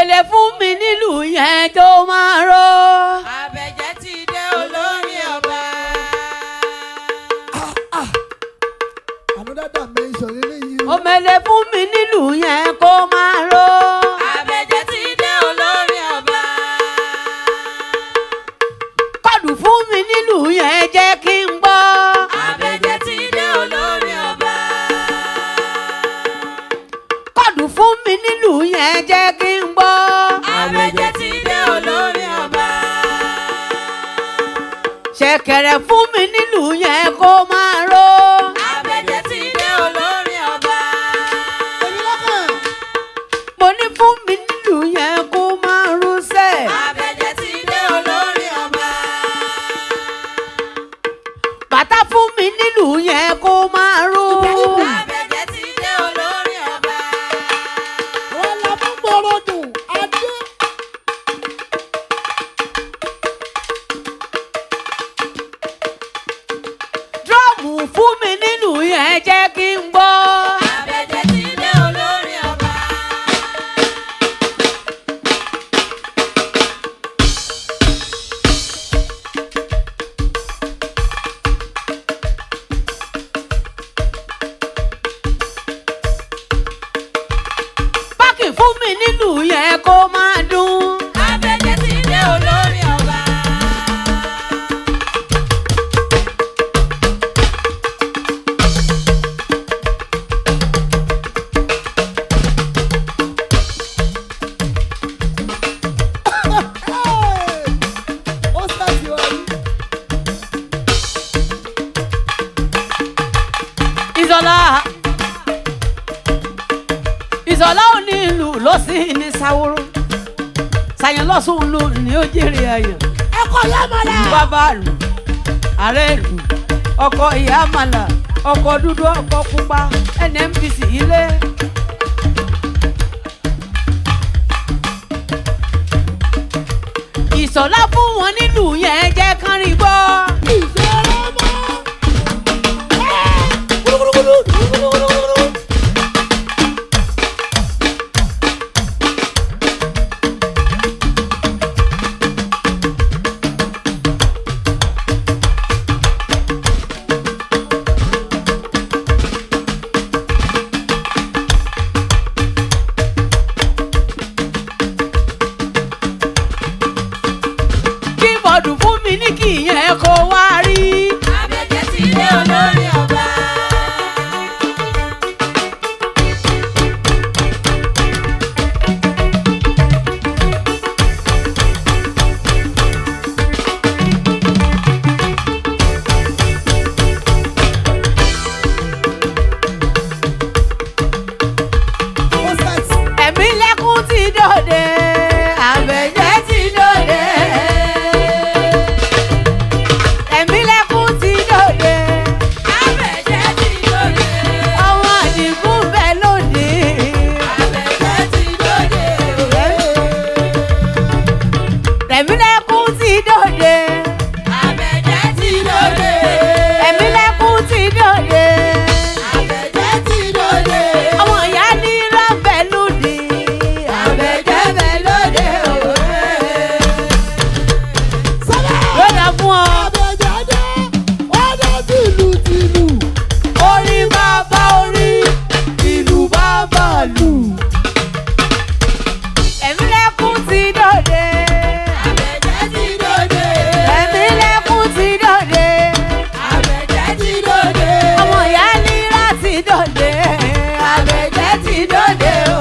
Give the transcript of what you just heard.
Òmèlè fún mi nílùú yẹn tó máa ró. Àbẹ̀jẹ́ ti dé olórí ọba. Another dimension eléyìí. Òmèlè fún mi nílùú yẹn kó máa ró. Àbẹ̀jẹ́ ti dé olórí ọba. Kọ́dù fún mi nílùú yẹn jẹ́ kí n gbọ́. Àbẹ̀jẹ́ ti dé olórí ọba. Kọ́dù fún mi nílùú yẹn jẹ́ kí n gbọ́. Àbẹ̀jẹ́ ti dé olórí ọba. Ṣẹ̀kẹ̀rẹ̀ fún mi nílùú yẹn kó máa ró. Àbẹ̀jẹ́ ti dé olórí ọba. Èmi lọ́kàn. Mo ní fún mi nílùú yẹn kó máa ró sẹ́. Àbẹ̀jẹ́ ti dé olórí ọba. Bàtà fún mi nílùú yẹn kó máa ró. Àbẹ̀jẹ́ ti dé olórí ọba. Wọ́n lọ fún gbọ́rọ̀dùn. Adé. Dúrọ́ọ̀mù fún mi nílùú yẹn jẹ́ kí n gbọ́. Àbẹ̀jẹ́ ti dé olórí ọba. Pákì fún mi nílùú yẹn kó máa dún. Àbẹ̀jẹ́ ti dé olórí ọba. Ó ṣàtì wá yìí. Ìṣọ̀lá ò ní ìlú ló sì ní Sáwóró. Ṣàyàn lọ́sùn lù ní ó jèrè àyàn. Ẹ̀kọ́ yá mọ́lá. Bàbá lù, ààrẹ lù, ọkọ ìyá àmàlà, ọkọ dúdú, ọkọ pupa, NNPC ilé. Ìṣọ̀lá fún wọn nílùú yẹn jẹ́ kán rí gbọ́. Ìṣòro mọ́. Gúrúgúrúgúrú. Kíbọ̀dù fún mi ní kì í yẹn kó wá rí. Àbẹ̀jẹ́ ti dé olórí ọba. Ó ṣàtì. Ẹ̀mí lẹ́kún ti dòde, Àbẹ̀jẹ́ ti dòde. Ẹ̀mí lẹ́kún ti dòde, Àbẹ̀jẹ́ ti dòde. ọmọ Àdìgún bẹ lóde. Àbẹ̀jẹ́ ti dòde. Ẹ̀mí lẹ́kún ti dòde, Àbẹ̀jẹ́ ti dòde. ẹ̀mí lẹ́kún ti dòde. Àbẹ̀jẹ́ ti dòde. Ọmọ ìyá ní rábẹ lóde, Àbẹ̀jẹ́ bẹ lóde òwe. Lọ́dà fún ọ. Àbẹ̀jẹ́ dé. Ó dé tìlù. Orin bàbá orin, ìlú bàbá lù. Ẹ̀mí lẹ́kún ti dòde, Àbẹ̀jẹ́ ti dòde. ẹ̀mí lẹ́kún ti dòde. Àbẹ̀jẹ́ ti dòde. Ọmọ ìyá nira ti dòde, Àbẹ̀jẹ́ ti dòde o.